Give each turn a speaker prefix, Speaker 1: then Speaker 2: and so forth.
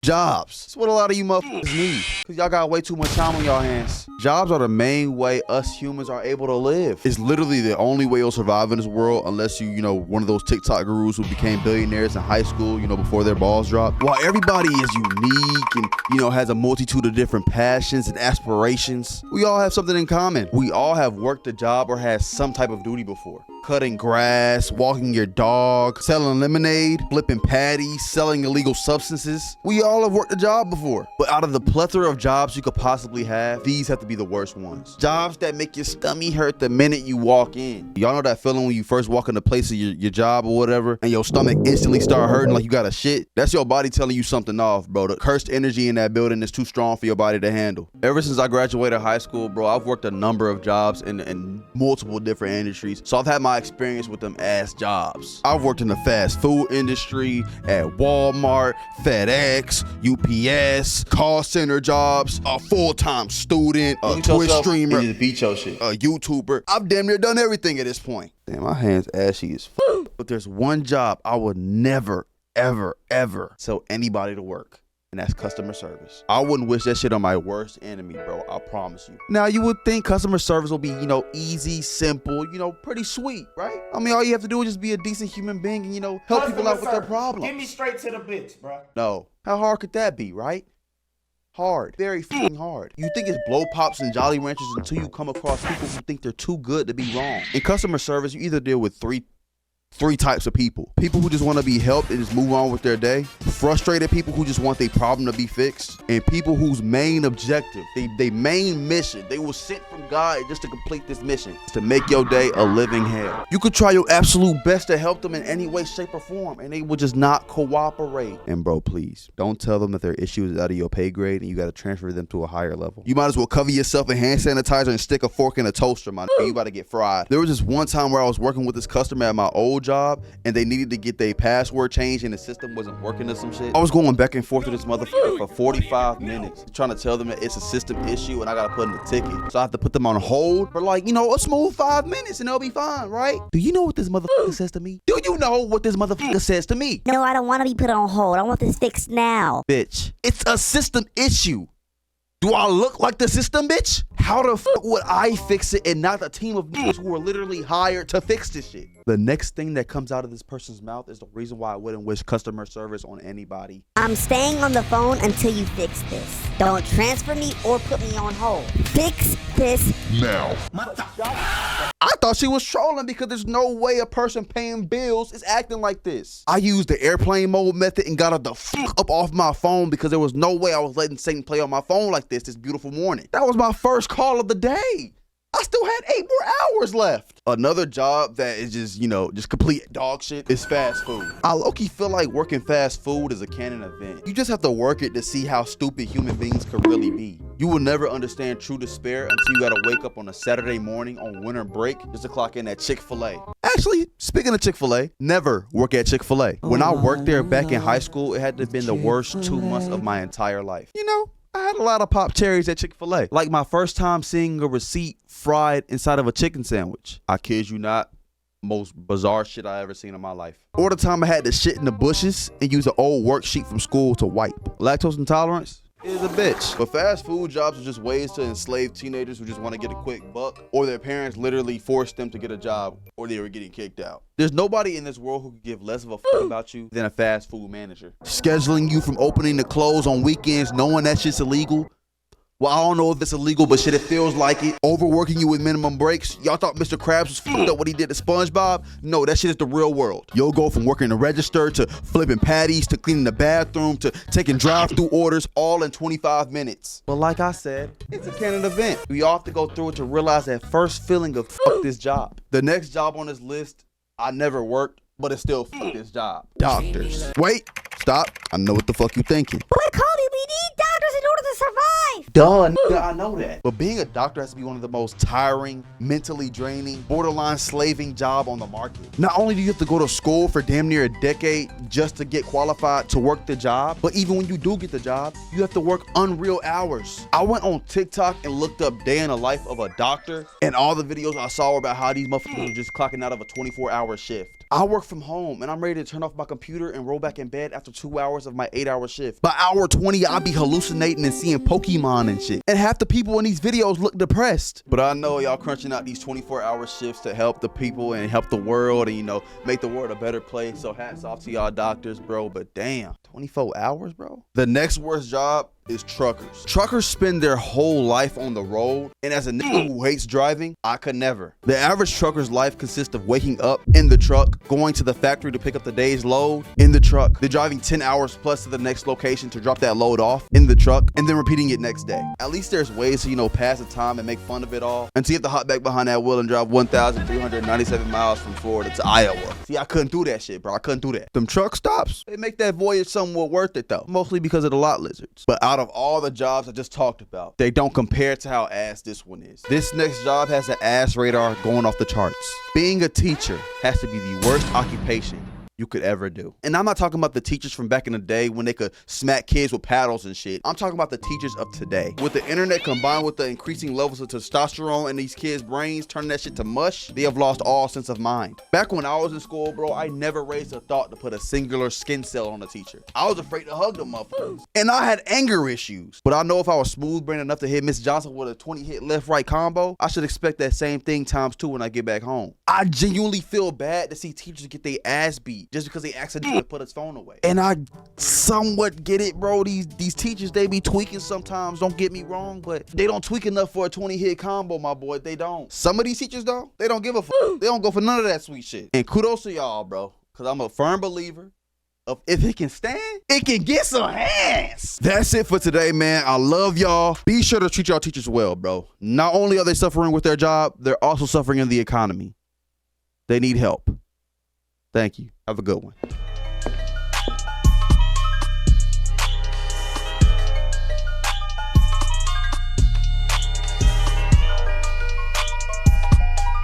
Speaker 1: Jobs. That's what a lot of you motherfuckers need. Cause y'all got way too much time on y'all hands. Jobs are the main way us humans are able to live. It's literally the only way you'll survive in this world unless you know, one of those TikTok gurus who became billionaires in high school, before their balls dropped. While everybody is unique and, has a multitude of different passions and aspirations, we all have something in common. We all have worked a job or had some type of duty before. Cutting grass, walking your dog, selling lemonade, flipping patties, selling illegal substances. We all have worked a job before. But out of the plethora of jobs you could possibly have, these have to be the worst ones. Jobs that make your stomach hurt the minute you walk in. Y'all know that feeling when you first walk in the place of your job or whatever, and your stomach instantly start hurting like you got a shit? That's your body telling you something off, bro. The cursed energy in that building is too strong for your body to handle. Ever since I graduated high school, bro, I've worked a number of jobs in multiple different industries. So I've had my experience with them ass jobs. I've worked in the fast food industry, at Walmart, FedEx, UPS, call center jobs, a full-time student, a Twitch streamer,
Speaker 2: just beat your shit.
Speaker 1: a YouTuber. I've damn near done everything at this point. Damn, my hand's ashy as fuck. But there's one job I would never, ever, ever tell anybody to work. And that's customer service. I wouldn't wish that shit on my worst enemy, bro. I promise you. Now, you would think customer service will be, easy, simple, pretty sweet, right? I mean, all you have to do is just be a decent human being and, help people out with their problems.
Speaker 2: Get me straight to the bitch, bro.
Speaker 1: No. How hard could that be, right? Hard. Very fucking hard. You think it's blow pops and Jolly Ranchers until you come across people who think they're too good to be wrong. In customer service, you either deal with three types of people. People who just want to be helped and just move on with their day. Frustrated people who just want their problem to be fixed. And people whose main objective, they main mission, they were sent from God just to complete this mission, is to make your day a living hell. You could try your absolute best to help them in any way, shape, or form, and they will just not cooperate. And bro, please, don't tell them that their issue is out of your pay grade and you got to transfer them to a higher level. You might as well cover yourself in hand sanitizer and stick a fork in a toaster, man. You about to get fried. There was this one time where I was working with this customer at my old job and they needed to get their password changed and the system wasn't working or some shit. I was going back and forth with this motherfucker for 45 minutes trying to tell them that it's a system issue and I gotta put in a ticket. So I have to put them on hold for a smooth 5 minutes and they'll be fine, right? Do you know what this motherfucker says to me? Do you know what this motherfucker says to me?
Speaker 3: No, I don't want to be put on hold. I want this fixed now.
Speaker 1: Bitch, it's a system issue. Do I look like the system, bitch? How the fuck would I fix it and not a team of niggas who are literally hired to fix this shit? The next thing that comes out of this person's mouth is the reason why I wouldn't wish customer service on anybody.
Speaker 3: I'm staying on the phone until you fix this. Don't transfer me or put me on hold. Fix this
Speaker 4: now.
Speaker 1: I thought she was trolling because there's no way a person paying bills is acting like this. I used the airplane mode method and got her the fuck up off my phone because there was no way I was letting Satan play on my phone like this beautiful morning. That was my first call of the day. I still had 8 more hours left. Another job that is just complete dog shit is fast food. I low-key feel like working fast food is a canon event. You just have to work it to see how stupid human beings could really be. You will never understand true despair until you gotta wake up on a Saturday morning on winter break just to clock in at Chick-fil-A. Actually, speaking of Chick-fil-A, never work at Chick-fil-A. When I worked there back in high school, it had to have been the worst 2 months of my entire life. I had a lot of pop cherries at Chick-fil-A. Like my first time seeing a receipt fried inside of a chicken sandwich. I kid you not, most bizarre shit I ever seen in my life. Or the time I had to shit in the bushes and use an old worksheet from school to wipe. Lactose intolerance is a bitch. But fast food jobs are just ways to enslave teenagers who just want to get a quick buck, or their parents literally forced them to get a job, or they were getting kicked out. There's nobody in this world who could give less of a fuck about you than a fast food manager. Scheduling you from opening to close on weekends, knowing that shit's illegal. Well, I don't know if it's illegal, but shit, it feels like it. Overworking you with minimum breaks. Y'all thought Mr. Krabs was fucked up what he did to SpongeBob? No, that shit is the real world. You'll go from working the register to flipping patties to cleaning the bathroom to taking drive-through orders all in 25 minutes. But like I said, it's a canon event. We all have to go through it to realize that first feeling of fuck this job. The next job on this list, I never worked, but it's still fuck this job. Doctors. Wait, stop. I know what the fuck you thinking.
Speaker 3: But Cody, we need doctors in order to survive.
Speaker 1: Duh, nigga, I know that. But being a doctor has to be one of the most tiring, mentally draining, borderline slaving job on the market. Not only do you have to go to school for damn near a decade just to get qualified to work the job, but even when you do get the job, you have to work unreal hours. I went on TikTok and looked up day in the life of a doctor, and all the videos I saw were about how these motherfuckers are just clocking out of a 24-hour shift. I work from home and I'm ready to turn off my computer and roll back in bed after 2 hours of my 8-hour shift. By hour 20, I'll be hallucinating and seeing Pokemon and shit. And half the people in these videos look depressed. But I know y'all crunching out these 24-hour shifts to help the people and help the world and, you know, make the world a better place. So hats off to y'all doctors, bro. But damn, 24 hours, bro? The next worst job is truckers. Truckers spend their whole life on the road, and as a nigga who hates driving, I could never. The average trucker's life consists of waking up in the truck, going to the factory to pick up the day's load in the truck, then driving 10 hours plus to the next location to drop that load off in the truck, and then repeating it next day. At least there's ways to, you know, pass the time and make fun of it all until you have to hop back behind that wheel and drive 1,397 miles from Florida to Iowa. See, I couldn't do that shit, bro. I couldn't do that. Them truck stops, they make that voyage somewhat worth it though, mostly because of the lot lizards. But out of all the jobs I just talked about, they don't compare to how ass this one is. This next job has an ass radar going off the charts. Being a teacher has to be the worst occupation you could ever do. And I'm not talking about the teachers from back in the day when they could smack kids with paddles and shit. I'm talking about the teachers of today. With the internet combined with the increasing levels of testosterone in these kids' brains, turning that shit to mush, they have lost all sense of mind. Back when I was in school, bro, I never raised a thought to put a singular skin cell on a teacher. I was afraid to hug them motherfuckers. And I had anger issues. But I know if I was smooth brain enough to hit Miss Johnson with a 20-hit left-right combo, I should expect that same thing times 2 when I get back home. I genuinely feel bad to see teachers get their ass beat just because they accidentally put his phone away. And I somewhat get it, bro. These teachers, they be tweaking sometimes, don't get me wrong, but they don't tweak enough for a 20-hit combo, my boy. They don't. Some of these teachers, though, they don't give a fuck. They don't go for none of that sweet shit. And kudos to y'all, bro, because I'm a firm believer of if it can stand, it can get some hands. That's it for today, man. I love y'all. Be sure to treat y'all teachers well, bro. Not only are they suffering with their job, they're also suffering in the economy. They need help. Thank you. Have a good one.